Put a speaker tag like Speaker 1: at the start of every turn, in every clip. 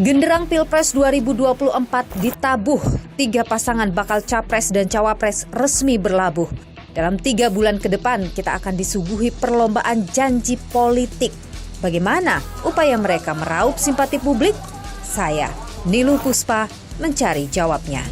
Speaker 1: Genderang Pilpres 2024 ditabuh, 3 pasangan bakal capres dan cawapres resmi berlabuh. Dalam 3 bulan ke depan kita akan disuguhi perlombaan janji politik. Bagaimana upaya mereka meraup simpati publik? Saya, Niluh Puspa, mencari jawabnya.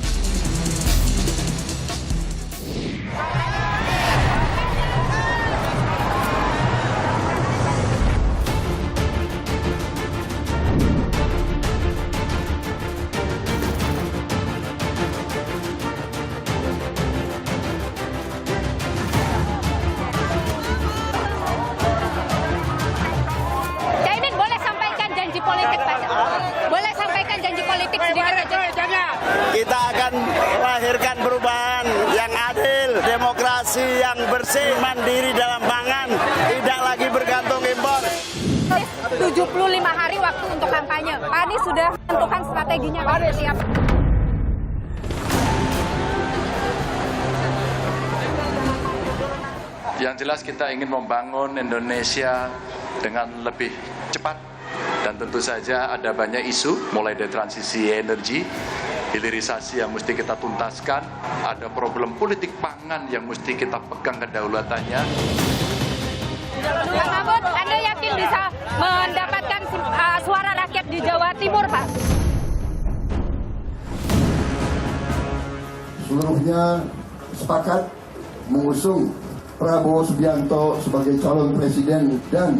Speaker 2: Boleh sampaikan janji politik sedikit aja.
Speaker 3: Kita akan melahirkan perubahan yang adil, demokrasi yang bersih, mandiri dalam pangan, tidak lagi bergantung impor.
Speaker 2: 75 hari waktu untuk kampanye. Pak Anies sudah menentukan strateginya seperti apa?
Speaker 4: Yang jelas kita ingin membangun Indonesia dengan lebih cepat. Dan tentu saja ada banyak isu, mulai dari transisi energi, hilirisasi yang mesti kita tuntaskan, ada problem politik pangan yang mesti kita pegang kedaulatannya.
Speaker 2: Pak Mahfud, Anda yakin bisa mendapatkan suara rakyat di Jawa Timur, Pak?
Speaker 5: Seluruhnya sepakat mengusung Prabowo Subianto sebagai calon presiden dan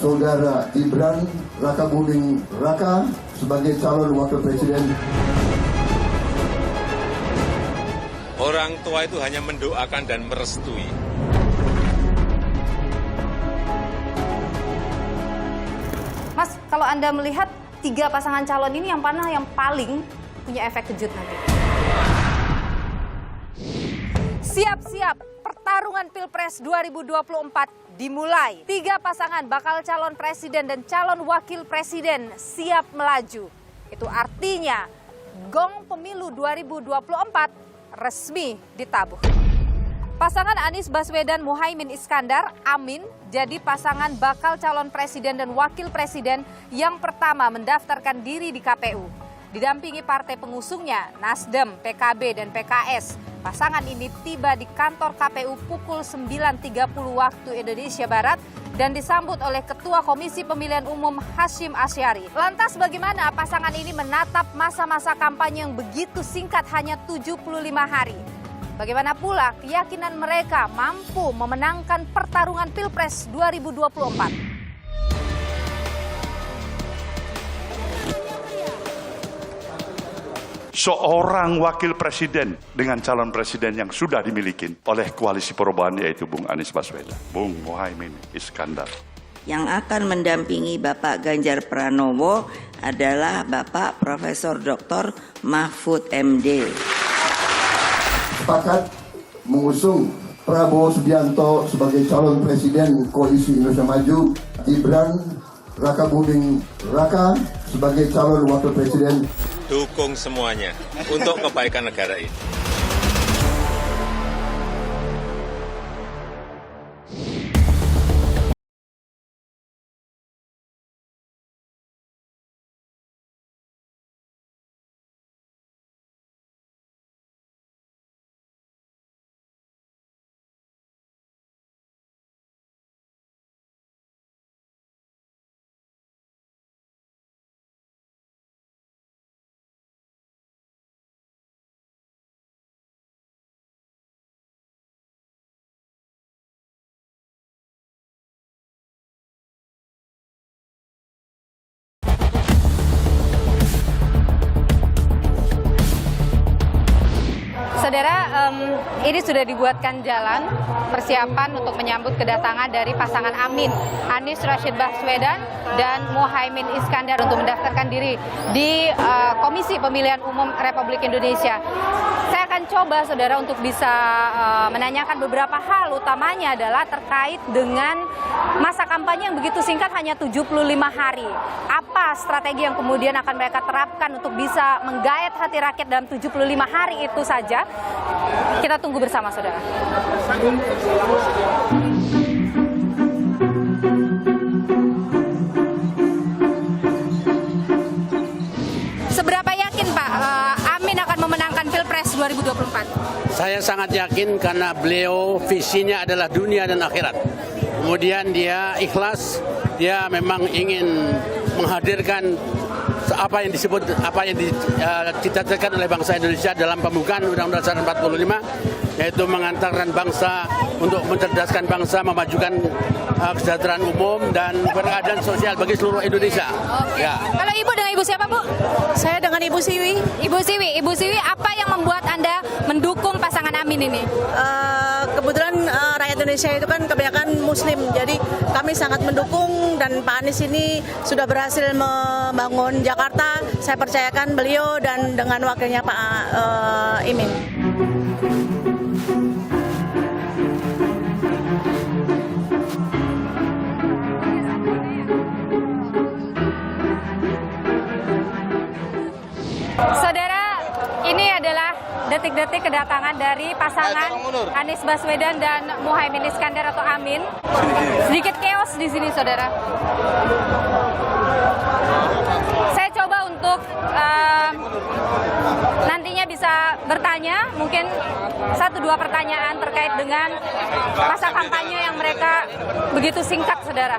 Speaker 5: Saudara Gibran Rakabuming Raka sebagai calon wakil presiden.
Speaker 6: Orang tua itu hanya mendoakan dan merestui.
Speaker 2: Mas, kalau Anda melihat 3 pasangan calon ini yang mana yang paling punya efek kejut nanti? Siap-siap, pertarungan Pilpres 2024 dimulai. 3 pasangan bakal calon presiden dan calon wakil presiden siap melaju. Itu artinya gong pemilu 2024 resmi ditabuh. Pasangan Anies Baswedan Muhaimin Iskandar, Amin, jadi pasangan bakal calon presiden dan wakil presiden yang pertama mendaftarkan diri di KPU. Didampingi partai pengusungnya, Nasdem, PKB, dan PKS. Pasangan ini tiba di kantor KPU pukul 9.30 waktu Indonesia Barat dan disambut oleh Ketua Komisi Pemilihan Umum Hasyim Asyari. Lantas bagaimana pasangan ini menatap masa-masa kampanye yang begitu singkat hanya 75 hari? Bagaimana pula keyakinan mereka mampu memenangkan pertarungan Pilpres 2024?
Speaker 7: Seorang wakil presiden dengan calon presiden yang sudah dimiliki oleh koalisi perubahan yaitu Bung Anies Baswedan, Bung Muhaimin Iskandar.
Speaker 8: Yang akan mendampingi Bapak Ganjar Pranowo adalah Bapak Profesor Dr. Mahfud MD.
Speaker 5: Sepakat mengusung Prabowo Subianto sebagai calon presiden koalisi Indonesia Maju, Gibran Rakabuming Raka sebagai calon wakil presiden.
Speaker 6: Dukung semuanya untuk kebaikan negara ini.
Speaker 2: Saudara, ini sudah dibuatkan jalan persiapan untuk menyambut kedatangan dari pasangan Amin, Anies Rashid Baswedan dan Muhaimin Iskandar untuk mendaftarkan diri di Komisi Pemilihan Umum Republik Indonesia. Saya akan coba saudara untuk bisa menanyakan beberapa hal, utamanya adalah terkait dengan masa kampanye yang begitu singkat hanya 75 hari. Apa strategi yang kemudian akan mereka terapkan untuk bisa menggait hati rakyat dalam 75 hari itu saja? Kita tunggu bersama saudara. 2024?
Speaker 9: Saya sangat yakin karena beliau visinya adalah dunia dan akhirat. Kemudian dia ikhlas, dia memang ingin menghadirkan apa yang dicita-citakan oleh bangsa Indonesia dalam pembukaan Undang-Undang Dasar 45, yaitu mengantarkan bangsa untuk mencerdaskan bangsa, memajukan kesejahteraan umum dan keadilan sosial bagi seluruh Indonesia.
Speaker 2: Oke.
Speaker 9: Ya.
Speaker 2: Kalau Ibu dengan Ibu siapa, Bu?
Speaker 10: Saya dengan Ibu Siwi.
Speaker 2: Ibu Siwi, apa yang membuat Anda mendukung pasangan Amin ini?
Speaker 10: Kebetulan rakyat Indonesia itu kan kebanyakan Muslim, jadi kami sangat mendukung dan Pak Anies ini sudah berhasil membangun Jakarta. Saya percayakan beliau dan dengan wakilnya Pak Imin.
Speaker 2: Saudara, ini adalah detik-detik kedatangan dari pasangan Anies Baswedan dan Muhaimin Iskandar atau Amin. Sedikit chaos di sini, saudara. Saya coba untuk nantinya bisa bertanya, mungkin 1-2 pertanyaan terkait dengan masa kampanye yang mereka begitu singkat, saudara.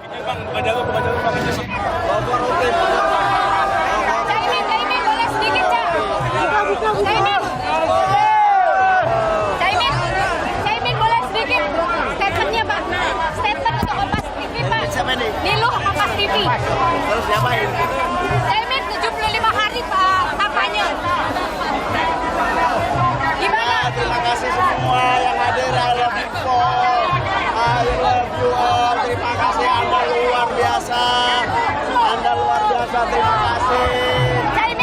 Speaker 2: Caimin, boleh sedikit, Caimin, boleh sedikit statementnya, Pak. Statement untuk Kompas TV, Pak. Niluh Kompas TV.
Speaker 3: Terus diapain?
Speaker 2: Caimin 75 hari kampanye. Gimana?
Speaker 3: Terima kasih semua yang hadir. I love you all. I love you all. Terima kasih, Anda luar biasa. Anda luar biasa. Terima kasih.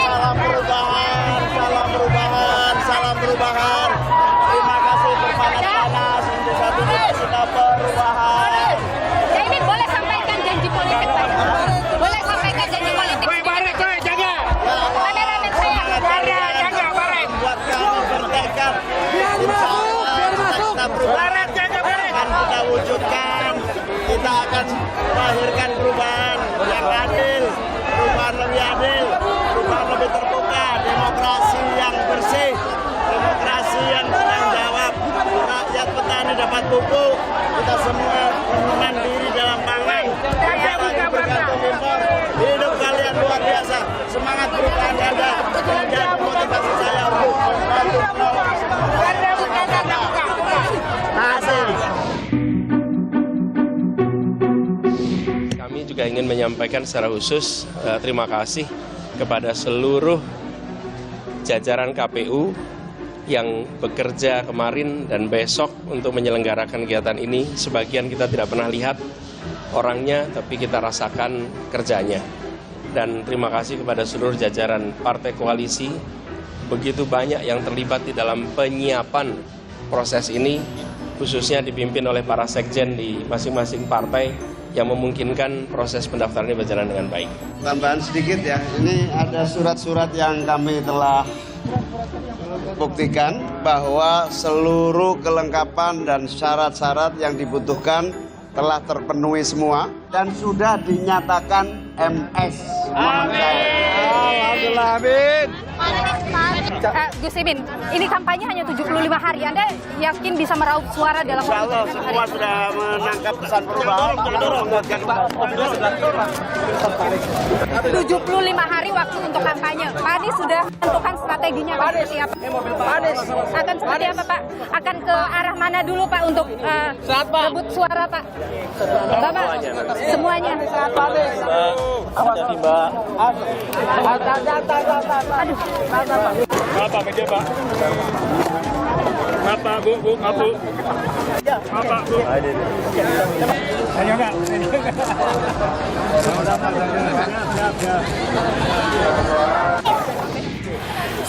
Speaker 3: Salam perubahan, salam perubahan, salam perubahan. Terima kasih berpanas-panas untuk satu kita perubahan.
Speaker 2: Caimin, boleh sampaikan janji politik, Pak? Boleh sampaikan janji politik? Kameramen saya.
Speaker 3: Buat kami bertekad, insya Allah kita perubahan akan kita wujudkan. Kita akan melahirkan perubahan yang adil, perubahan lebih adil, perubahan lebih terbuka, demokrasi yang bersih, demokrasi yang bertanggung jawab. Rakyat petani dapat pupuk, kita semua mandiri dalam pangan, tidak lagi bergantung impor. Hidup kalian luar biasa, semangat perubahan Anda menjadi motivasi saya untuk membantu menolong semua.
Speaker 6: Kami juga ingin menyampaikan secara khusus terima kasih kepada seluruh jajaran KPU yang bekerja kemarin dan besok untuk menyelenggarakan kegiatan ini. Sebagian kita tidak pernah lihat orangnya, tapi kita rasakan kerjanya. Dan terima kasih kepada seluruh jajaran partai koalisi, begitu banyak yang terlibat di dalam penyiapan proses ini, khususnya dipimpin oleh para sekjen di masing-masing partai yang memungkinkan proses pendaftaran ini berjalan dengan baik.
Speaker 3: Tambahan sedikit ya, ini ada surat-surat yang kami telah buktikan bahwa seluruh kelengkapan dan syarat-syarat yang dibutuhkan telah terpenuhi semua dan sudah dinyatakan MS. Alhamdulillah, amin.
Speaker 2: Gus Imin, ini kampanye hanya 75 hari. Anda yakin bisa meraup suara dalam
Speaker 3: Insya Allah
Speaker 2: waktu 75 hari?
Speaker 3: semua sudah menangkap pesan perubahan.
Speaker 2: 75 hari waktu untuk kampanye. Pak Anies sudah menentukan strateginya Pak, seperti apa? Akan seperti apa, Pak? Akan ke arah mana dulu, Pak, untuk rebut suara, Pak? Bapak, semuanya.
Speaker 6: Jadi Mbak.
Speaker 2: Aduh.
Speaker 6: Bapak meja Pak. Bapak, Bu, Bu. Bapak, Bu. Ayo enggak?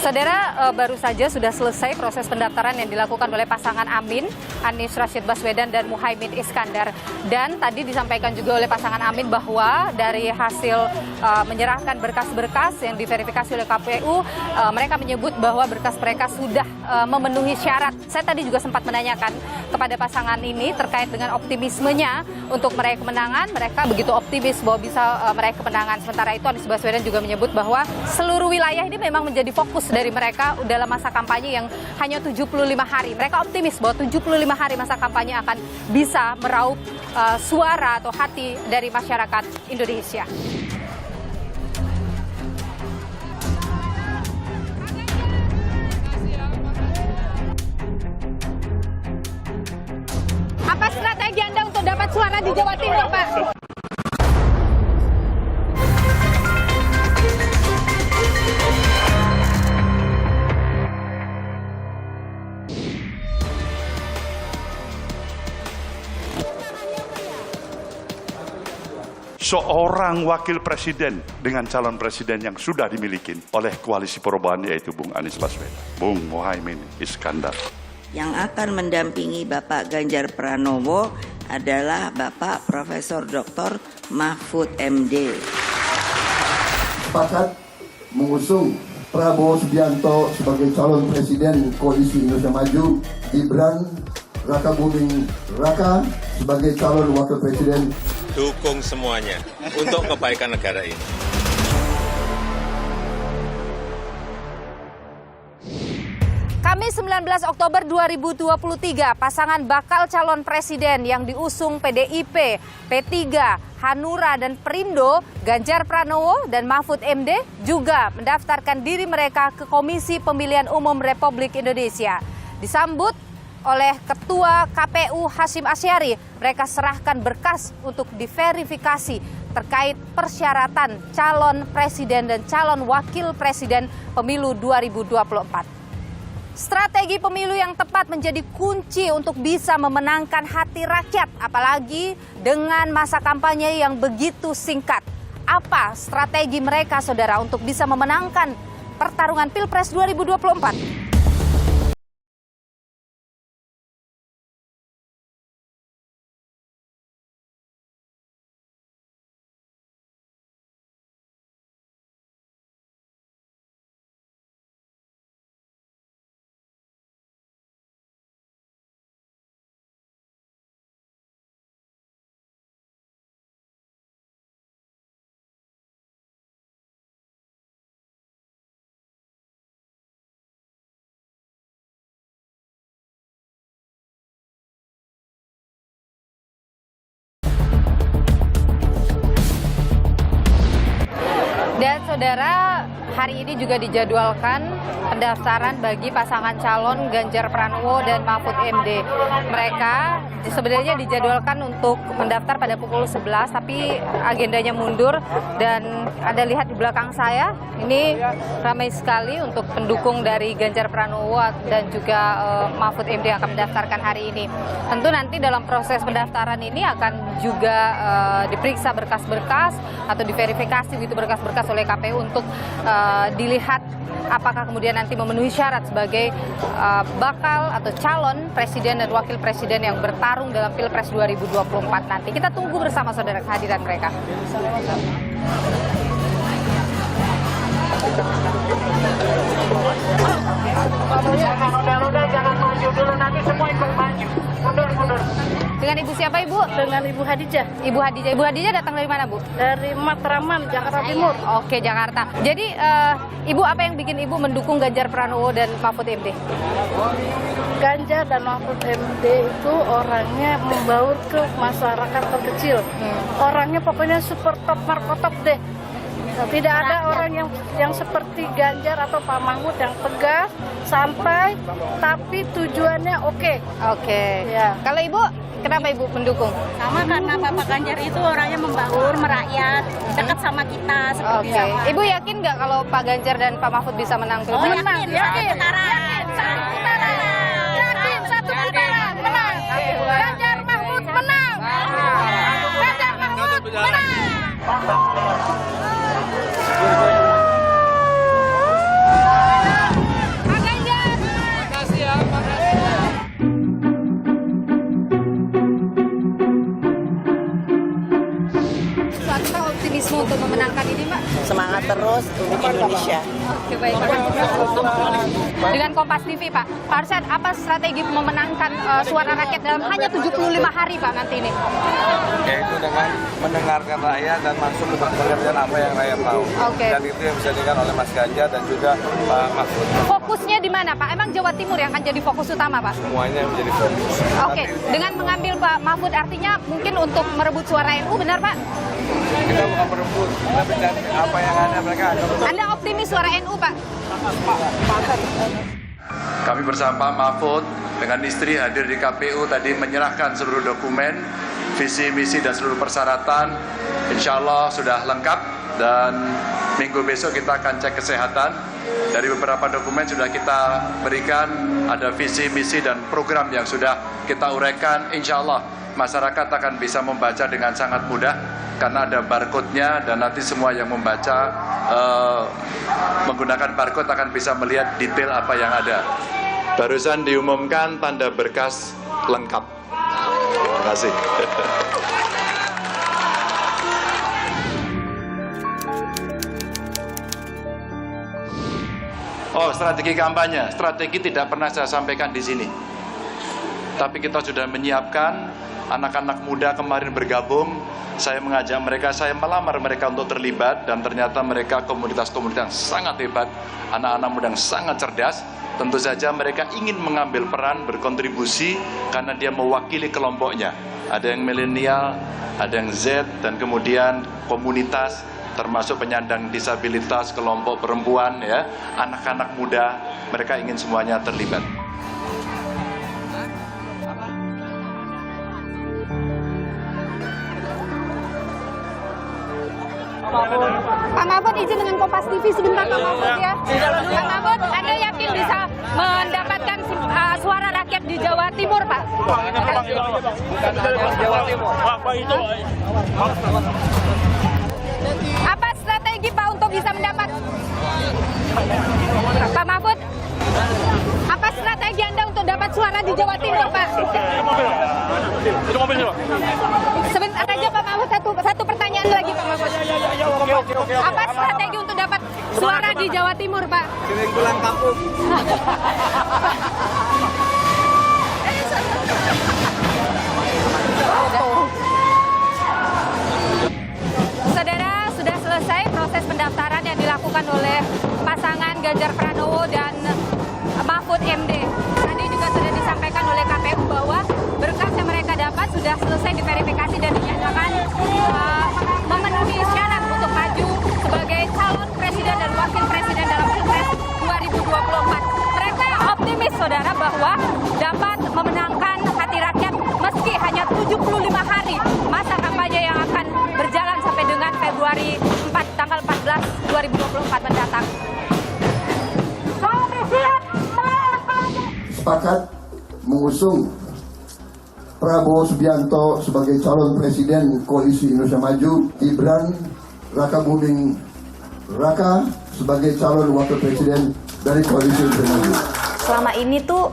Speaker 2: Saudara, baru saja sudah selesai proses pendaftaran yang dilakukan oleh pasangan Amin, Anies Rashid Baswedan dan Muhaimin Iskandar. Dan tadi disampaikan juga oleh pasangan Amin bahwa dari hasil menyerahkan berkas-berkas yang diverifikasi oleh KPU, mereka menyebut bahwa berkas mereka sudah memenuhi syarat. Saya tadi juga sempat menanyakan kepada pasangan ini terkait dengan optimismenya untuk meraih kemenangan. Mereka begitu optimis bahwa bisa meraih kemenangan. Sementara itu Anies Baswedan juga menyebut bahwa seluruh wilayah ini memang menjadi fokus dari mereka dalam masa kampanye yang hanya 75 hari. Mereka optimis bahwa 75 hari masa kampanye akan bisa meraup suara atau hati dari masyarakat Indonesia. Apa strategi Anda untuk dapat suara di Jawa Timur, Pak?
Speaker 7: Seorang wakil presiden dengan calon presiden yang sudah dimiliki oleh koalisi perubahan yaitu Bung Anies Baswedan, Bung Muhaimin Iskandar.
Speaker 8: Yang akan mendampingi Bapak Ganjar Pranowo adalah Bapak Profesor Dr. Mahfud MD.
Speaker 5: Sepakat mengusung Prabowo Subianto sebagai calon presiden Koalisi Indonesia Maju, Gibran Rakabuming Raka sebagai calon wakil presiden.
Speaker 11: Dukung semuanya untuk kebaikan negara ini.
Speaker 2: Kamis 19 Oktober 2023, pasangan bakal calon presiden yang diusung PDIP, P3, Hanura, dan Perindo, Ganjar Pranowo dan Mahfud MD juga mendaftarkan diri mereka ke Komisi Pemilihan Umum Republik Indonesia. Disambut oleh Ketua KPU Hasyim Asyari, mereka serahkan berkas untuk diverifikasi terkait persyaratan calon presiden dan calon wakil presiden pemilu 2024. Strategi pemilu yang tepat menjadi kunci untuk bisa memenangkan hati rakyat, apalagi dengan masa kampanye yang begitu singkat. Apa strategi mereka, saudara, untuk bisa memenangkan pertarungan Pilpres 2024? Dan saudara, hari ini juga dijadwalkan pendaftaran bagi pasangan calon Ganjar Pranowo dan Mahfud MD. Mereka sebenarnya dijadwalkan untuk mendaftar pada pukul 11, tapi agendanya mundur. Dan Anda lihat di belakang saya, ini ramai sekali untuk pendukung dari Ganjar Pranowo dan juga Mahfud MD yang akan mendaftarkan hari ini. Tentu nanti dalam proses pendaftaran ini akan juga diperiksa berkas-berkas atau diverifikasi begitu berkas-berkas oleh KPU untuk dilihat apakah kemudian nanti memenuhi syarat sebagai bakal atau calon presiden dan wakil presiden yang bertarung dalam Pilpres 2024 nanti. Kita tunggu bersama saudara kehadiran mereka.
Speaker 12: Jangan maju dulu, nanti semua ikut maju. Mundur.
Speaker 2: Dengan Ibu siapa, Ibu?
Speaker 10: Dengan Ibu Hadijah.
Speaker 2: Ibu Hadijah. Ibu Hadijah datang dari mana, Bu?
Speaker 10: Dari Matraman, Jakarta Timur.
Speaker 2: Oke, Jakarta. Jadi, Ibu, apa yang bikin Ibu mendukung Ganjar Pranowo dan Mahfud MD?
Speaker 10: Ganjar dan Mahfud MD itu orangnya membaur ke masyarakat terkecil. Orangnya pokoknya super top markotop deh. Nah, tidak ada orang yang seperti Ganjar atau Pak Mahfud yang tegas, santai, tapi tujuannya oke.
Speaker 2: Oke.
Speaker 10: Ya.
Speaker 2: Kalau Ibu, kenapa Ibu mendukung?
Speaker 13: Sama karena Bapak Ganjar itu orangnya membaur, merakyat, dekat sama kita seperti itu.
Speaker 2: Ibu yakin nggak kalau Pak Ganjar dan Pak Mahfud bisa menang Pilpres?
Speaker 13: Yakin.
Speaker 2: Satu putaran, menang. Ganjar Mahfud menang. Ganjar Mahfud menang. optimisme untuk memenangkan ini, Mbak?
Speaker 10: Semangat terus untuk Indonesia.
Speaker 2: Oke, baik. Dengan Kompas TV, Pak. Pak Arsyad, apa strategi memenangkan suara rakyat dalam hanya 75 hari, Pak, nanti ini?
Speaker 11: Yaitu dengan mendengarkan rakyat dan masuk ke pekerjaan apa yang rakyat mau.
Speaker 2: Oke.
Speaker 11: Dan itu yang bisa dilakukan oleh Mas Ganjar dan juga Pak Mahfud.
Speaker 2: Fokusnya di mana, Pak? Emang Jawa Timur yang akan jadi fokus utama, Pak?
Speaker 11: Semuanya menjadi fokus.
Speaker 2: Oke, dengan mengambil Pak Mahfud artinya mungkin untuk merebut suara NU, benar Pak?
Speaker 11: Kita bukan merebut, tapi dan apa yang ada mereka akan tetap.
Speaker 2: Anda optimis suara NU, Pak?
Speaker 4: Kami bersama Pak Mahfud dengan istri hadir di KPU tadi menyerahkan seluruh dokumen, visi, misi, dan seluruh persyaratan. Insya Allah sudah lengkap dan minggu besok kita akan cek kesehatan. Dari beberapa dokumen sudah kita berikan, ada visi, misi, dan program yang sudah kita uraikan. Insya Allah masyarakat akan bisa membaca dengan sangat mudah karena ada barcode-nya dan nanti semua yang membaca menggunakan barcode akan bisa melihat detail apa yang ada. Barusan diumumkan tanda berkas lengkap. Terima kasih. Oh, strategi kampanye. Strategi tidak pernah saya sampaikan di sini. Tapi kita sudah menyiapkan, anak-anak muda kemarin bergabung, saya mengajak mereka, saya melamar mereka untuk terlibat, dan ternyata mereka komunitas-komunitas yang sangat hebat, anak-anak muda yang sangat cerdas. Tentu saja mereka ingin mengambil peran, berkontribusi, karena dia mewakili kelompoknya. Ada yang milenial, ada yang Z, dan kemudian komunitas, termasuk penyandang disabilitas, kelompok perempuan, ya, anak-anak muda, mereka ingin semuanya terlibat.
Speaker 2: Pak Mahfud, izin dengan Kompas TV sebentar, Pak Mahfud, ya. Pak Mahfud, Anda yakin bisa mendapatkan suara rakyat di Jawa Timur, Pak?
Speaker 12: Jawa Timur.
Speaker 2: Apa strategi Pak untuk bisa mendapat? Pak Mahfud, apa strategi Anda untuk dapat suara di Jawa Timur, Pak? Sebentar aja Pak Mahfud, satu pertanyaan lagi Pak Mahfud. Apa strategi untuk dapat suara di Jawa Timur, Pak?
Speaker 11: Sering pulang kampung.
Speaker 2: Saudara, sudah selesai proses pendaftaran yang dilakukan oleh pasangan Ganjar Pranowo dan Mahfud MD. Tadi juga sudah disampaikan oleh KPU bahwa berkas yang mereka dapat sudah selesai diverifikasi dan dinyatakan memenuhi syarat untuk maju sebagai calon presiden dan wakil presiden dalam Pilpres 2024. Mereka optimis, saudara, bahwa dapat memenangkan hati rakyat meski hanya 75 hari masa kampanye yang akan berjalan sampai dengan Februari 4, tanggal 14 2024 mendatang.
Speaker 5: Sepakat mengusung Prabowo Subianto sebagai calon presiden Koalisi Indonesia Maju, Gibran Rakabuming Raka sebagai calon wakil presiden dari Koalisi Indonesia Maju.
Speaker 1: Selama ini tuh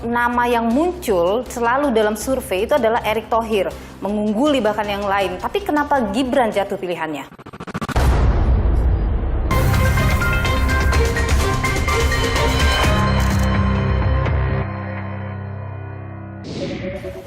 Speaker 1: nama yang muncul selalu dalam survei itu adalah Erick Thohir, mengungguli bahkan yang lain. Tapi kenapa Gibran jatuh pilihannya?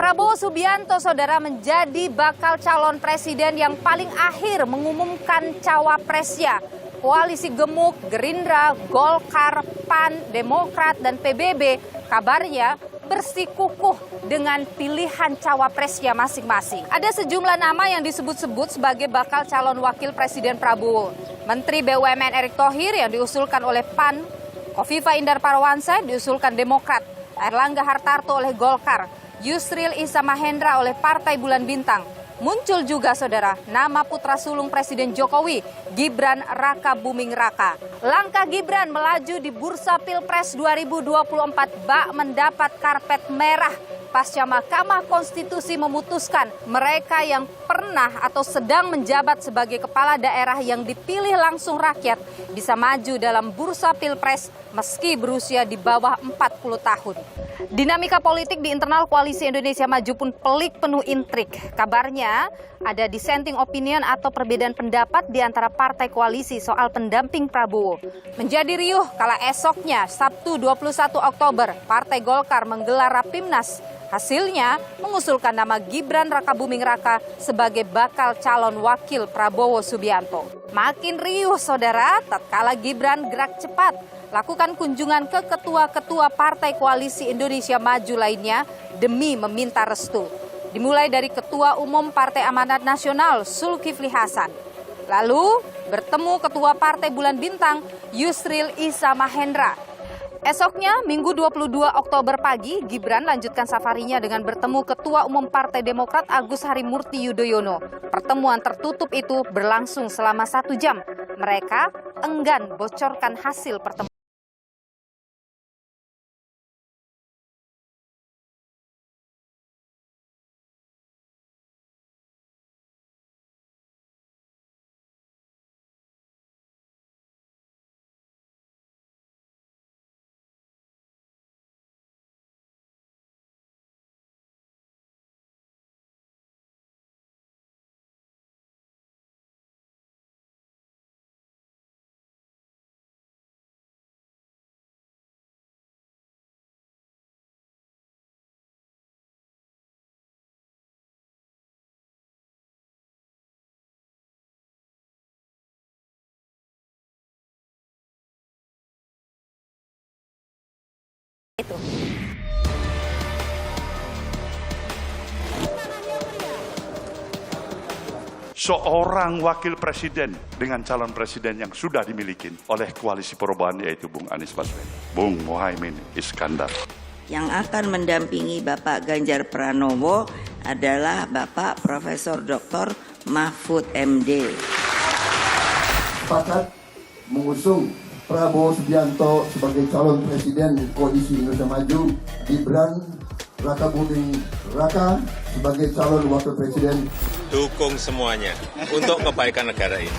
Speaker 2: Prabowo Subianto, saudara, menjadi bakal calon presiden yang paling akhir mengumumkan cawapresnya. Koalisi gemuk Gerindra, Golkar, PAN, Demokrat, dan PBB kabarnya bersikukuh dengan pilihan cawapresnya masing-masing. Ada sejumlah nama yang disebut-sebut sebagai bakal calon wakil presiden Prabowo. Menteri BUMN Erick Thohir yang diusulkan oleh PAN, Kofifa Indar Parawansa diusulkan Demokrat, Airlangga Hartarto oleh Golkar, Yusril Issa Mahendra oleh Partai Bulan Bintang. Muncul juga, saudara, nama putra sulung Presiden Jokowi, Gibran Rakabuming Raka. Langkah Gibran melaju di bursa Pilpres 2024 bak mendapat karpet merah pasca Mahkamah Konstitusi memutuskan mereka yang pernah atau sedang menjabat sebagai kepala daerah yang dipilih langsung rakyat bisa maju dalam bursa Pilpres meski berusia di bawah 40 tahun. Dinamika politik di internal Koalisi Indonesia Maju pun pelik penuh intrik. Kabarnya ada dissenting opinion atau perbedaan pendapat di antara partai koalisi soal pendamping Prabowo. Menjadi riuh kala esoknya Sabtu 21 Oktober Partai Golkar menggelar Rapimnas. Hasilnya mengusulkan nama Gibran Rakabuming Raka sebagai bakal calon wakil Prabowo Subianto. Makin riuh saudara, tatkala Gibran gerak cepat lakukan kunjungan ke ketua-ketua Partai Koalisi Indonesia Maju lainnya demi meminta restu. Dimulai dari Ketua Umum Partai Amanat Nasional Zulkifli Hasan. Lalu bertemu Ketua Partai Bulan Bintang Yusril Issa Mahendra. Esoknya, Minggu 22 Oktober pagi, Gibran lanjutkan safarinya dengan bertemu Ketua Umum Partai Demokrat Agus Harimurti Yudhoyono. Pertemuan tertutup itu berlangsung selama 1 jam. Mereka enggan bocorkan hasil pertemuan.
Speaker 7: Seorang wakil presiden dengan calon presiden yang sudah dimiliki oleh koalisi perubahan yaitu Bung Anies Baswedan, Bung Muhaimin Iskandar.
Speaker 8: Yang akan mendampingi Bapak Ganjar Pranowo adalah Bapak Profesor Dr. Mahfud MD.
Speaker 5: Sepakat mengusung Prabowo Subianto sebagai calon presiden Koalisi Indonesia Maju, Gibran Rakabuming Raka sebagai calon wakil presiden.
Speaker 14: Dukung semuanya untuk kebaikan negara ini.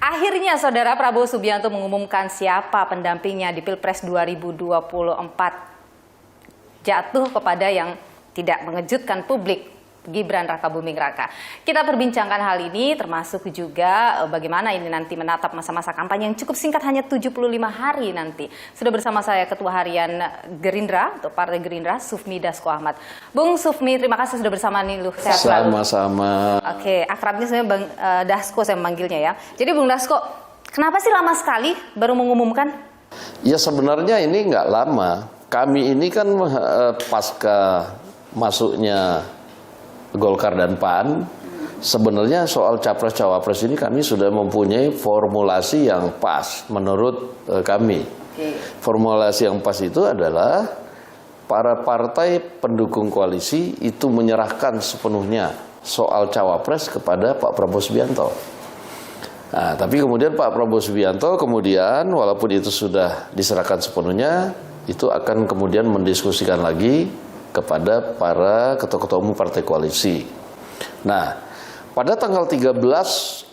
Speaker 2: Akhirnya saudara, Prabowo Subianto mengumumkan siapa pendampingnya di Pilpres 2024. Jatuh kepada yang tidak mengejutkan publik, Gibran Rakabuming Raka. Kita perbincangkan hal ini termasuk juga bagaimana ini nanti menatap masa-masa kampanye yang cukup singkat, hanya 75 hari nanti. Sudah bersama saya Ketua Harian Gerindra atau Partai Gerindra, Sufmi Dasko Ahmad. Bung Sufmi, terima kasih sudah bersama nih. Sehat selalu.
Speaker 6: Sama-sama.
Speaker 2: Oke, akrabnya sebenarnya Bang Dasko saya memanggilnya ya. Jadi Bung Dasko, kenapa sih lama sekali baru mengumumkan?
Speaker 6: Ya sebenarnya ini nggak lama. Kami ini kan pasca masuknya Golkar dan PAN, sebenarnya soal capres-cawapres ini kami sudah mempunyai formulasi yang pas menurut kami. Formulasi yang pas itu adalah para partai pendukung koalisi itu menyerahkan sepenuhnya soal cawapres kepada Pak Prabowo Subianto. Nah, tapi kemudian Pak Prabowo Subianto kemudian walaupun itu sudah diserahkan sepenuhnya, itu akan kemudian mendiskusikan lagi kepada para ketua-ketua umum partai koalisi. Nah, pada tanggal 13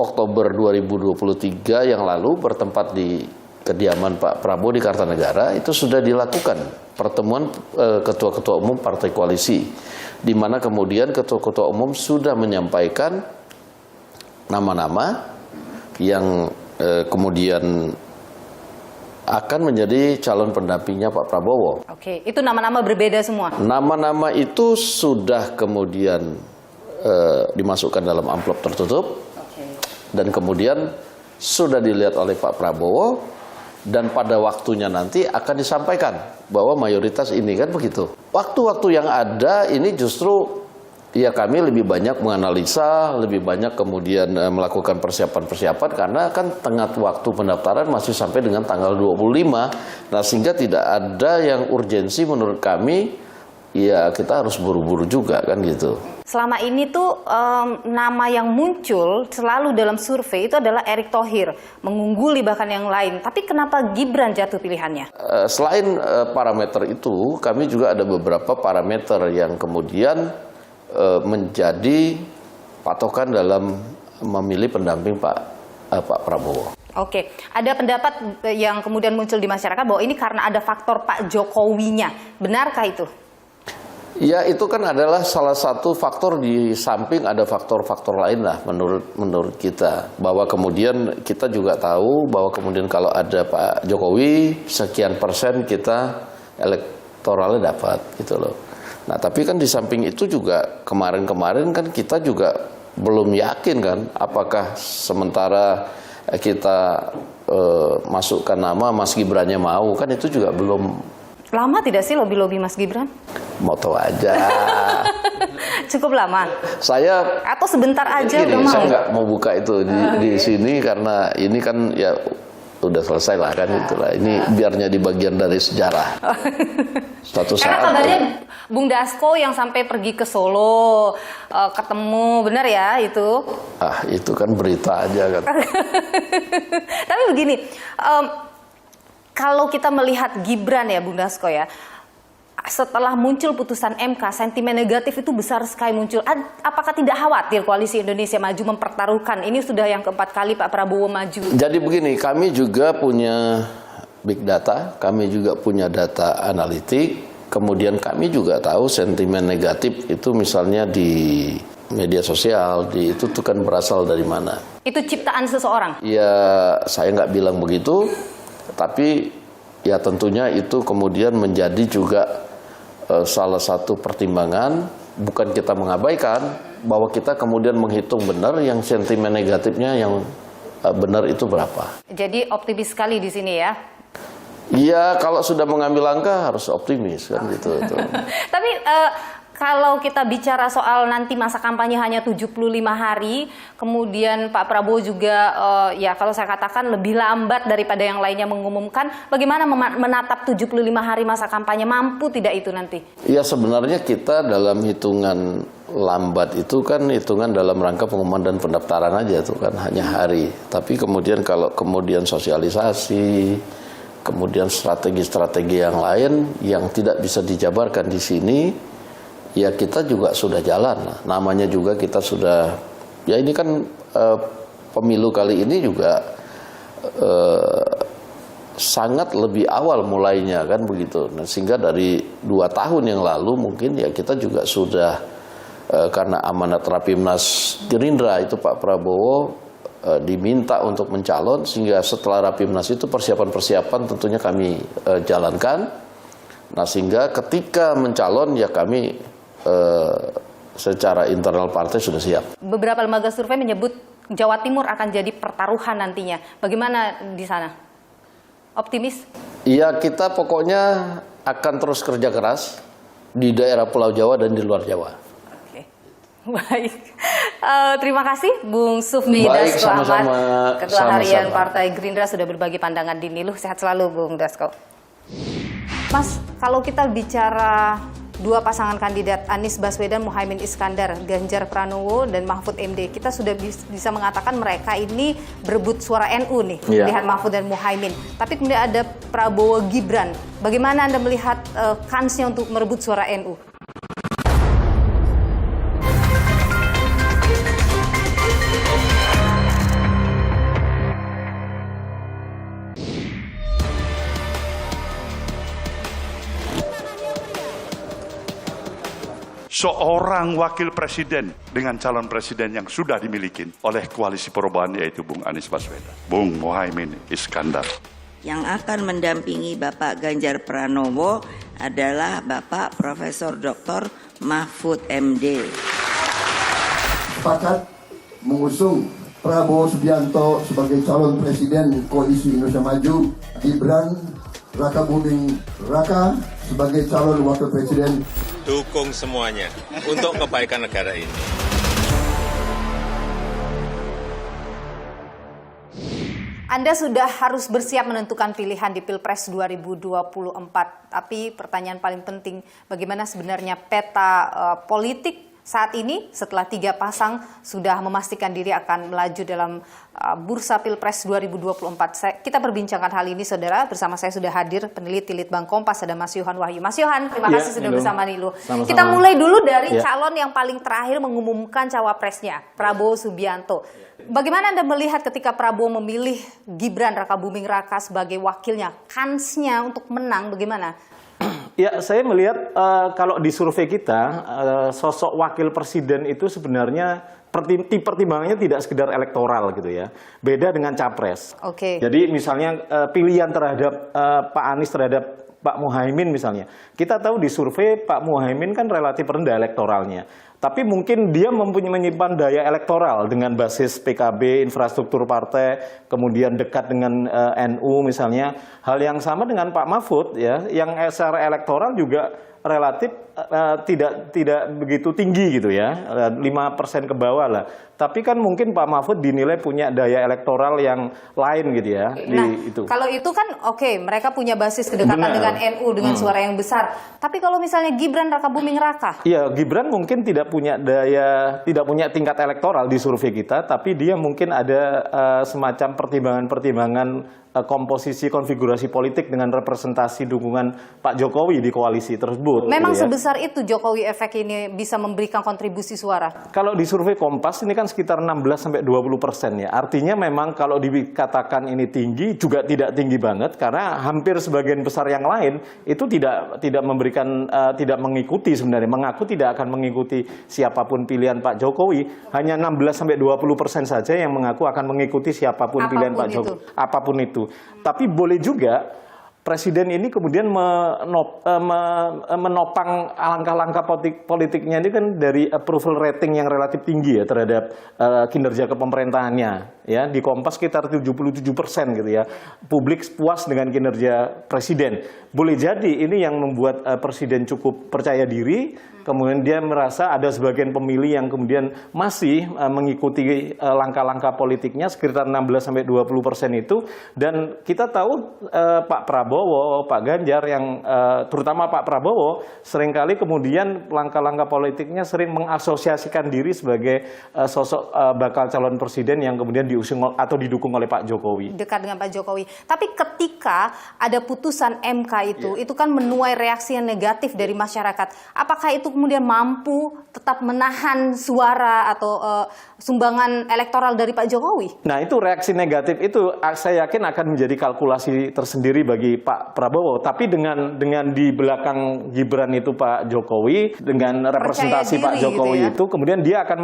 Speaker 6: Oktober 2023 yang lalu bertempat di kediaman Pak Prabowo di Kartanegara, itu sudah dilakukan pertemuan ketua-ketua umum partai koalisi, di mana kemudian ketua-ketua umum sudah menyampaikan nama-nama yang kemudian
Speaker 15: akan menjadi calon pendampingnya Pak Prabowo.
Speaker 2: Oke, itu nama-nama berbeda semua?
Speaker 15: Nama-nama itu sudah kemudian dimasukkan dalam amplop tertutup. Dan kemudian sudah dilihat oleh Pak Prabowo, dan pada waktunya nanti akan disampaikan bahwa mayoritas ini, kan begitu. Waktu-waktu yang ada ini justru ya kami lebih banyak menganalisa, lebih banyak kemudian melakukan persiapan-persiapan, karena kan tengah waktu pendaftaran masih sampai dengan tanggal 25. Nah, sehingga tidak ada yang urgensi menurut kami, ya kita harus buru-buru juga kan gitu.
Speaker 2: Selama ini tuh nama yang muncul selalu dalam survei itu adalah Erick Thohir, mengungguli bahkan yang lain. Tapi kenapa Gibran jatuh pilihannya?
Speaker 15: Selain parameter itu, kami juga ada beberapa parameter yang kemudian menjadi patokan dalam memilih pendamping Pak Prabowo.
Speaker 2: Oke, ada pendapat yang kemudian muncul di masyarakat bahwa ini karena ada faktor Pak Jokowinya. Benarkah itu?
Speaker 15: Ya, itu kan adalah salah satu faktor, di samping ada faktor-faktor lain lah menurut kita. Bahwa kemudian kita juga tahu bahwa kemudian kalau ada Pak Jokowi, sekian persen kita elektoralnya dapat gitu loh. Nah, tapi kan di samping itu juga kemarin-kemarin kan kita juga belum yakin kan apakah sementara kita masukkan nama Mas Gibrannya mau, kan itu juga belum.
Speaker 2: Lama tidak sih lobby-lobby Mas Gibran?
Speaker 15: Mau tahu aja.
Speaker 2: Cukup lama?
Speaker 15: Saya
Speaker 2: atau sebentar aja
Speaker 15: gini,
Speaker 2: udah mau?
Speaker 15: saya nggak mau buka itu di sini karena ini kan ya udah selesai lah kan itulah. Ini biarnya di bagian dari sejarah. Suatu saat.
Speaker 2: Karena kabarnya Bung Dasko yang sampai pergi ke Solo ketemu, benar ya itu?
Speaker 15: Ah, itu kan berita aja kan.
Speaker 2: Tapi begini, kalau kita melihat Gibran ya Bung Dasko ya, setelah muncul putusan MK, sentimen negatif itu besar sekali muncul. Apakah tidak khawatir Koalisi Indonesia Maju mempertaruhkan, ini sudah yang keempat kali Pak Prabowo maju? Jadi
Speaker 15: begini, kami juga punya big data, kami juga punya data analitik, kemudian kami juga tahu sentimen negatif itu misalnya di media sosial, itu tuh kan berasal dari mana?
Speaker 2: Itu ciptaan seseorang?
Speaker 15: Ya, saya nggak bilang begitu, tapi ya tentunya itu kemudian menjadi juga salah satu pertimbangan, bukan kita mengabaikan, bahwa kita kemudian menghitung benar yang sentimen negatifnya yang benar itu berapa.
Speaker 2: Jadi optimis sekali di sini ya?
Speaker 15: Iya, kalau sudah mengambil langkah harus optimis kan gitu.
Speaker 2: Tapi kalau kita bicara soal nanti masa kampanye hanya 75 hari, kemudian Pak Prabowo juga ya kalau saya katakan lebih lambat daripada yang lainnya mengumumkan, bagaimana menatap 75 hari masa kampanye, mampu tidak itu nanti?
Speaker 15: Ya sebenarnya kita dalam hitungan lambat itu kan hitungan dalam rangka pengumuman dan pendaftaran aja itu kan hanya hari. Tapi kemudian kalau kemudian sosialisasi, kemudian strategi-strategi yang lain yang tidak bisa dijabarkan di sini, ya kita juga sudah jalan. Namanya juga kita sudah, ya ini kan pemilu kali ini juga sangat lebih awal mulainya kan begitu. Nah, sehingga dari 2 tahun yang lalu mungkin ya kita juga sudah karena amanat Rapimnas Gerindra itu Pak Prabowo diminta untuk mencalon, sehingga setelah Rapimnas itu persiapan-persiapan tentunya kami jalankan. Nah, sehingga ketika mencalon ya kami secara internal partai sudah siap.
Speaker 2: Beberapa lembaga survei menyebut Jawa Timur akan jadi pertaruhan nantinya. Bagaimana di sana? Optimis?
Speaker 15: Iya, kita pokoknya akan terus kerja keras di daerah Pulau Jawa dan di luar Jawa.
Speaker 2: Oke. Baik. Terima kasih Bung Sufmi Dasko Ahmad, Ketua Harian Partai Gerindra sudah berbagi pandangan di Niluh. Sehat selalu Bung Dasko. Mas, kalau kita bicara 2 pasangan kandidat Anies Baswedan, Muhaimin Iskandar, Ganjar Pranowo, dan Mahfud MD, kita sudah bisa mengatakan mereka ini berebut suara NU nih, melihat Mahfud dan Muhaimin. Tapi kemudian ada Prabowo Gibran. Bagaimana Anda melihat kansnya untuk merebut suara NU?
Speaker 7: Seorang wakil presiden dengan calon presiden yang sudah dimiliki oleh koalisi perubahan, yaitu Bung Anies Baswedan, Bung Muhaimin Iskandar.
Speaker 8: Yang akan mendampingi Bapak Ganjar Pranowo adalah Bapak Profesor Dr. Mahfud MD.
Speaker 5: Sepakat mengusung Prabowo Subianto sebagai calon presiden Koalisi Indonesia Maju, Gibran Rakabuming Raka sebagai calon wakil presiden.
Speaker 14: Dukung semuanya untuk kebaikan negara ini.
Speaker 2: Anda sudah harus bersiap menentukan pilihan di Pilpres 2024. Tapi pertanyaan paling penting, bagaimana sebenarnya peta politik saat ini setelah 3 pasang sudah memastikan diri akan melaju dalam bursa Pilpres 2024. Kita perbincangkan hal ini, saudara. Bersama saya sudah hadir peneliti Litbang Kompas, ada Mas Yohan Wahyu. Mas Yohan, terima kasih sudah bersama Nilu.
Speaker 16: Sama-sama.
Speaker 2: Kita mulai dulu dari calon yang paling terakhir mengumumkan cawapresnya, Prabowo Subianto. Bagaimana Anda melihat ketika Prabowo memilih Gibran Rakabuming Raka sebagai wakilnya? Kansnya untuk menang bagaimana?
Speaker 16: Ya, saya melihat kalau di survei kita, sosok wakil presiden itu sebenarnya pertimbangannya tidak sekedar elektoral gitu ya. Beda dengan capres.
Speaker 2: Oke.
Speaker 16: Jadi misalnya pilihan terhadap Pak Anies terhadap Pak Muhaimin misalnya. Kita tahu di survei Pak Muhaimin kan relatif rendah elektoralnya. Tapi mungkin dia menyimpan daya elektoral dengan basis PKB, infrastruktur partai, kemudian dekat dengan NU misalnya. Hal yang sama dengan Pak Mahfud ya, yang secara elektoral juga relatif tidak begitu tinggi gitu ya, 5% ke bawah lah. Tapi kan mungkin Pak Mahfud dinilai punya daya elektoral yang lain gitu ya.
Speaker 2: Nah, kalau itu kan oke, mereka punya basis kedekatan dengan NU dengan suara yang besar. Tapi kalau misalnya Gibran Rakabuming Raka?
Speaker 16: Iya, Gibran mungkin tidak punya tingkat elektoral di survei kita, tapi dia mungkin ada semacam pertimbangan-pertimbangan komposisi konfigurasi politik dengan representasi dukungan Pak Jokowi di koalisi tersebut.
Speaker 2: Memang
Speaker 16: gitu ya.
Speaker 2: sebesar itu Jokowi efek ini bisa memberikan kontribusi suara?
Speaker 16: Kalau di survei Kompas ini kan sekitar 16-20% ya. Artinya memang kalau dikatakan ini tinggi juga tidak tinggi banget karena hampir sebagian besar yang lain itu tidak memberikan tidak mengikuti sebenarnya, mengaku tidak akan mengikuti siapapun pilihan Pak Jokowi. Hanya 16-20% saja yang mengaku akan mengikuti siapapun pilihan Pak Jokowi. Apapun itu. Tapi boleh juga Presiden ini kemudian menopang langkah-langkah politiknya ini kan dari approval rating yang relatif tinggi ya terhadap kinerja kepemerintahannya. Ya, di Kompas sekitar 77% gitu ya. Publik puas dengan kinerja Presiden. Boleh jadi ini yang membuat Presiden cukup percaya diri, kemudian dia merasa ada sebagian pemilih yang kemudian masih mengikuti langkah-langkah politiknya sekitar 16-20% itu. Dan kita tahu Pak Prabowo, Pak Ganjar yang terutama Pak Prabowo seringkali kemudian langkah-langkah politiknya sering mengasosiasikan diri sebagai sosok bakal calon presiden yang kemudian diusung atau didukung oleh Pak Jokowi.
Speaker 2: Dekat dengan Pak Jokowi. Tapi ketika ada putusan MK itu kan menuai reaksi yang negatif dari masyarakat. Apakah itu kemudian mampu tetap menahan suara atau sumbangan elektoral dari Pak Jokowi?
Speaker 16: Nah, itu reaksi negatif itu saya yakin akan menjadi kalkulasi tersendiri bagi Pak Prabowo. Tapi dengan di belakang Gibran itu Pak Jokowi, dengan representasi Pak Jokowi gitu ya, itu kemudian dia akan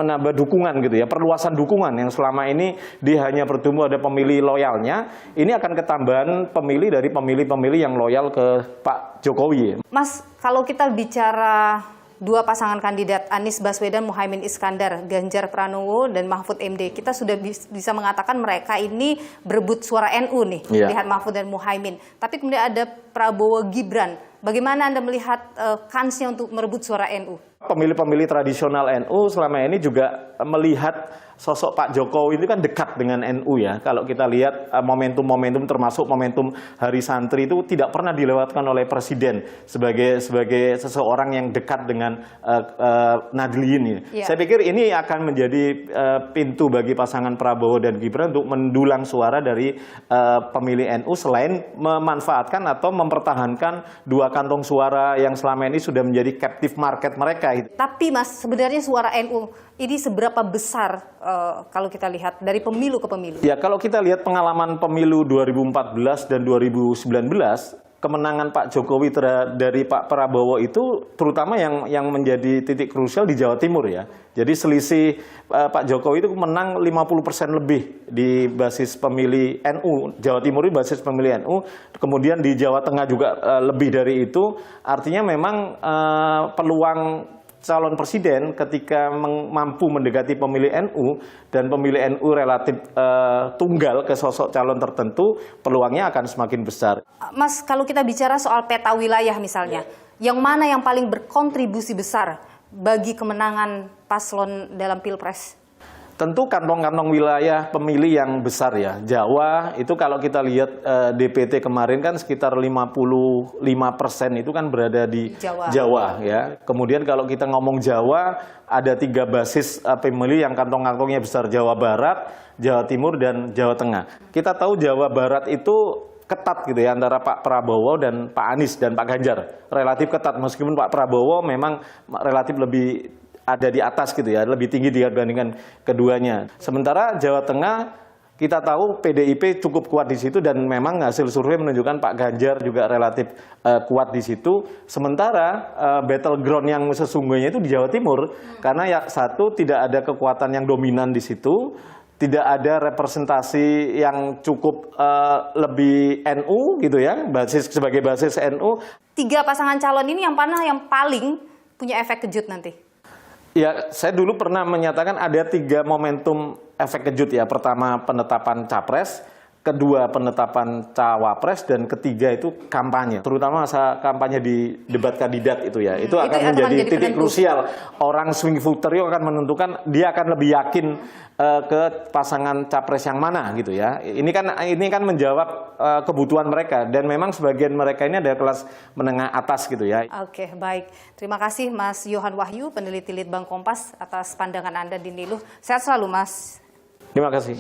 Speaker 16: menambah dukungan gitu ya, perluasan dukungan yang selama ini dia hanya bertumbuh ada pemilih loyalnya, ini akan ketambahan pemilih dari pemilih-pemilih yang loyal ke Pak Jokowi.
Speaker 2: Mas, kalau kita bicara dua pasangan kandidat Anies Baswedan, Muhaimin Iskandar, Ganjar Pranowo, dan Mahfud MD, kita sudah bisa mengatakan mereka ini berebut suara NU nih, lihat Mahfud dan Muhaimin. Tapi kemudian ada Prabowo Gibran. Bagaimana Anda melihat kansnya untuk merebut suara NU?
Speaker 16: Pemilih-pemilih tradisional NU selama ini juga melihat sosok Pak Jokowi itu kan dekat dengan NU ya. Kalau kita lihat momentum-momentum termasuk momentum Hari Santri itu tidak pernah dilewatkan oleh Presiden sebagai seseorang yang dekat dengan Nahdliyin ini. Saya pikir ini akan menjadi pintu bagi pasangan Prabowo dan Gibran untuk mendulang suara dari pemilih NU selain memanfaatkan atau mempertahankan dua kantong suara yang selama ini sudah menjadi captive market mereka.
Speaker 2: Tapi Mas, sebenarnya suara NU ini seberapa besar kalau kita lihat dari pemilu ke pemilu?
Speaker 16: Ya, kalau kita lihat pengalaman pemilu 2014 dan 2019, kemenangan Pak Jokowi dari Pak Prabowo itu terutama yang menjadi titik krusial di Jawa Timur ya. Jadi selisih Pak Jokowi itu menang 50% lebih di basis pemilih NU. Jawa Timur itu basis pemilih NU. Kemudian di Jawa Tengah juga lebih dari itu. Artinya memang peluang calon presiden ketika mampu mendekati pemilih NU dan pemilih NU relatif tunggal ke sosok calon tertentu, peluangnya akan semakin besar.
Speaker 2: Mas, kalau kita bicara soal peta wilayah misalnya, yang mana yang paling berkontribusi besar bagi kemenangan paslon dalam Pilpres?
Speaker 16: Tentu kantong-kantong wilayah pemilih yang besar ya. Jawa itu kalau kita lihat DPT kemarin kan sekitar 55% itu kan berada di Jawa ya. Kemudian kalau kita ngomong Jawa ada 3 basis pemilih yang kantong-kantongnya besar, Jawa Barat, Jawa Timur dan Jawa Tengah. Kita tahu Jawa Barat itu ketat gitu ya antara Pak Prabowo dan Pak Anies dan Pak Ganjar. Relatif ketat meskipun Pak Prabowo memang relatif lebih ada di atas gitu ya, lebih tinggi dibandingkan keduanya. Sementara Jawa Tengah kita tahu PDIP cukup kuat di situ dan memang hasil survei menunjukkan Pak Ganjar juga relatif kuat di situ. Sementara battleground yang sesungguhnya itu di Jawa Timur karena ya satu tidak ada kekuatan yang dominan di situ, tidak ada representasi yang cukup lebih NU gitu ya, sebagai basis NU.
Speaker 2: 3 pasangan calon ini yang mana yang paling punya efek kejut nanti?
Speaker 16: Ya, saya dulu pernah menyatakan ada 3 momentum efek kejut ya. Pertama penetapan capres, kedua penetapan cawapres, dan ketiga itu kampanye. Terutama masa kampanye di debat kandidat itu ya. Itu akan menjadi titik krusial. Orang swing voter itu akan menentukan dia akan lebih yakin ke pasangan capres yang mana gitu ya. Ini kan menjawab kebutuhan mereka dan memang sebagian mereka ini ada kelas menengah atas gitu ya.
Speaker 2: Oke, baik. Terima kasih Mas Yohan Wahyu, peneliti Litbang Kompas atas pandangan Anda di Niluh. Sehat selalu Mas.
Speaker 16: Terima kasih.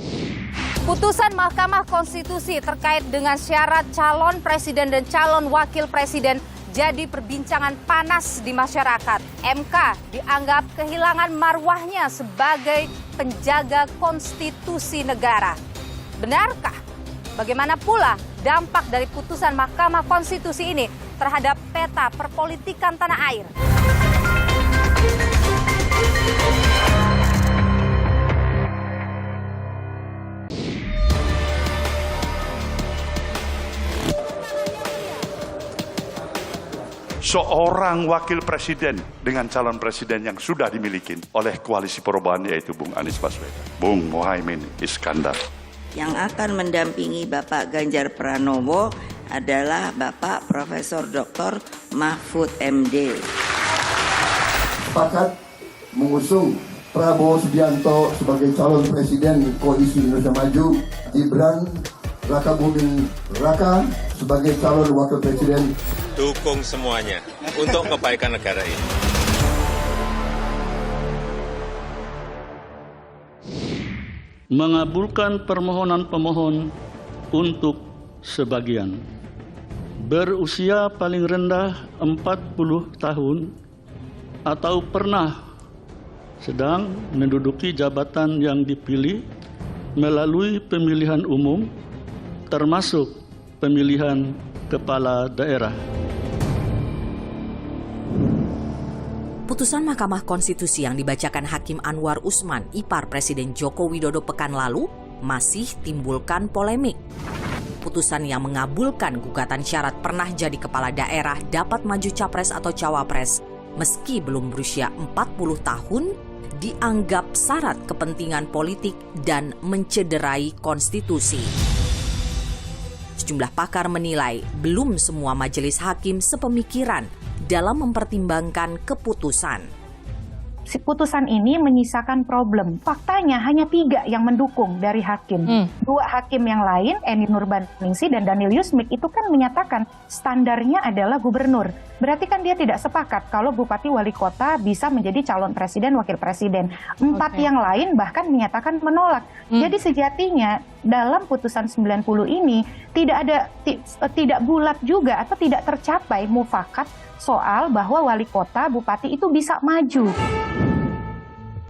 Speaker 2: Putusan Mahkamah Konstitusi terkait dengan syarat calon presiden dan calon wakil presiden jadi perbincangan panas di masyarakat. MK dianggap kehilangan marwahnya sebagai penjaga konstitusi negara. Benarkah? Bagaimana pula dampak dari putusan Mahkamah Konstitusi ini terhadap peta perpolitikan tanah air?
Speaker 7: Seorang wakil presiden dengan calon presiden yang sudah dimiliki oleh koalisi perubahan yaitu Bung Anies Baswedan, Bung Muhaimin Iskandar.
Speaker 8: Yang akan mendampingi Bapak Ganjar Pranowo adalah Bapak Profesor Dr. Mahfud MD.
Speaker 5: Sepakat mengusung Prabowo Subianto sebagai calon presiden koalisi Indonesia Maju, Gibran Raka Buming Raka sebagai calon wakil presiden.
Speaker 14: Dukung semuanya untuk kebaikan negara ini.
Speaker 17: Mengabulkan permohonan pemohon untuk sebagian berusia paling rendah 40 tahun atau pernah sedang menduduki jabatan yang dipilih melalui pemilihan umum termasuk pemilihan kepala daerah.
Speaker 18: Putusan Mahkamah Konstitusi yang dibacakan Hakim Anwar Usman, ipar Presiden Joko Widodo pekan lalu, masih timbulkan polemik. Putusan yang mengabulkan gugatan syarat pernah jadi kepala daerah dapat maju capres atau cawapres meski belum berusia 40 tahun, dianggap syarat kepentingan politik dan mencederai konstitusi. Sejumlah pakar menilai belum semua majelis hakim sepemikiran dalam mempertimbangkan keputusan.
Speaker 19: Putusan ini menyisakan problem. Faktanya hanya 3 yang mendukung dari hakim. 2 hakim yang lain, Eni Nurbaningsi dan Daniel Yusmik, itu kan menyatakan standarnya adalah gubernur. Berarti kan dia tidak sepakat kalau bupati wali kota bisa menjadi calon presiden, wakil presiden. 4 yang lain bahkan menyatakan menolak. Jadi sejatinya dalam putusan 90 ini tidak bulat juga atau tidak tercapai mufakat soal bahwa wali kota, bupati itu bisa maju.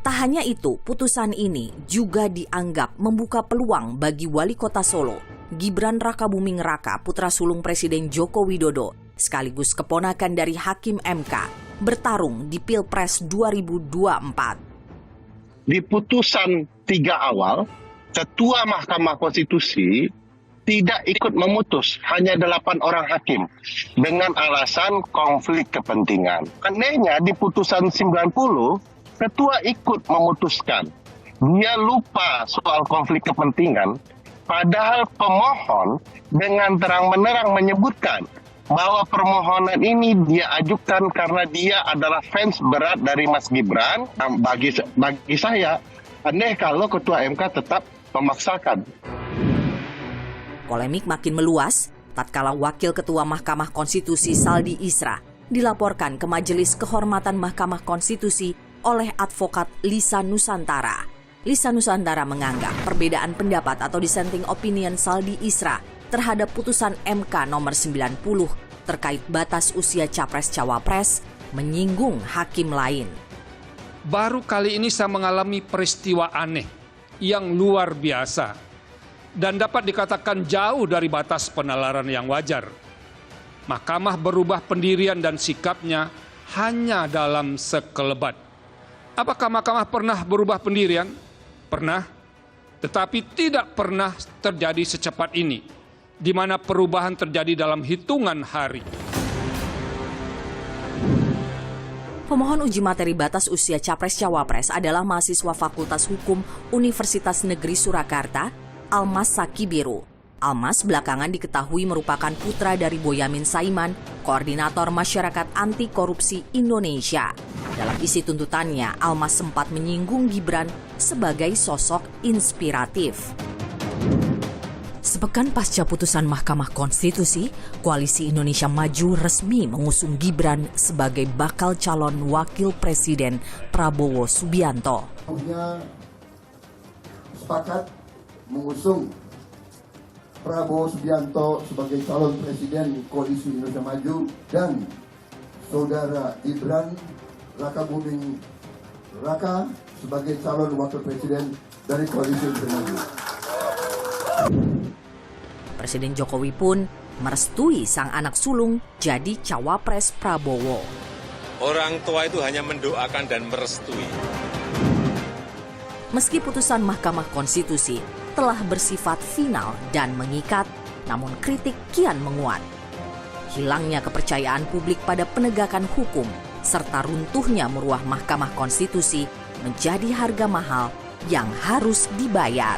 Speaker 18: Tak hanya itu, putusan ini juga dianggap membuka peluang bagi wali kota Solo Gibran Rakabuming Raka, putra sulung Presiden Joko Widodo, sekaligus keponakan dari Hakim MK, bertarung di Pilpres 2024.
Speaker 20: Di putusan 3 awal, Ketua Mahkamah Konstitusi tidak ikut memutus, hanya 8 orang hakim dengan alasan konflik kepentingan. Anehnya di putusan 90, Ketua ikut memutuskan. Dia lupa soal konflik kepentingan, padahal pemohon dengan terang-menerang menyebutkan bahwa permohonan ini dia ajukan karena dia adalah fans berat dari Mas Gibran. Bagi saya, aneh kalau Ketua MK tetap memaksakan.
Speaker 18: Polemik makin meluas tatkala Wakil Ketua Mahkamah Konstitusi Saldi Isra dilaporkan ke Majelis Kehormatan Mahkamah Konstitusi oleh advokat Lisa Nusantara. Lisa Nusantara menganggap perbedaan pendapat atau dissenting opinion Saldi Isra terhadap putusan MK nomor 90 terkait batas usia Capres-Cawapres menyinggung hakim lain.
Speaker 21: Baru kali ini saya mengalami peristiwa aneh yang luar biasa dan dapat dikatakan jauh dari batas penalaran yang wajar. Mahkamah berubah pendirian dan sikapnya hanya dalam sekelebat. Apakah Mahkamah pernah berubah pendirian? Pernah, tetapi tidak pernah terjadi secepat ini, di mana perubahan terjadi dalam hitungan hari.
Speaker 18: Pemohon uji materi batas usia Capres-Cawapres adalah mahasiswa Fakultas Hukum Universitas Negeri Surakarta, Almas Sakibiru. Almas belakangan diketahui merupakan putra dari Boyamin Saiman, Koordinator Masyarakat Anti Korupsi Indonesia. Dalam isi tuntutannya, Almas sempat menyinggung Gibran sebagai sosok inspiratif. Sepekan pasca putusan Mahkamah Konstitusi, Koalisi Indonesia Maju resmi mengusung Gibran sebagai bakal calon Wakil Presiden Prabowo Subianto.
Speaker 5: Sepakat mengusung Prabowo Subianto sebagai calon presiden Koalisi Indonesia Maju dan saudara Gibran Rakabuming Raka sebagai calon wakil presiden dari Koalisi Indonesia Maju.
Speaker 18: Presiden Jokowi pun merestui sang anak sulung jadi cawapres Prabowo.
Speaker 14: Orang tua itu hanya mendoakan dan merestui.
Speaker 18: Meski putusan Mahkamah Konstitusi telah bersifat final dan mengikat, namun kritik kian menguat. Hilangnya kepercayaan publik pada penegakan hukum serta runtuhnya maruah Mahkamah Konstitusi menjadi harga mahal yang harus dibayar.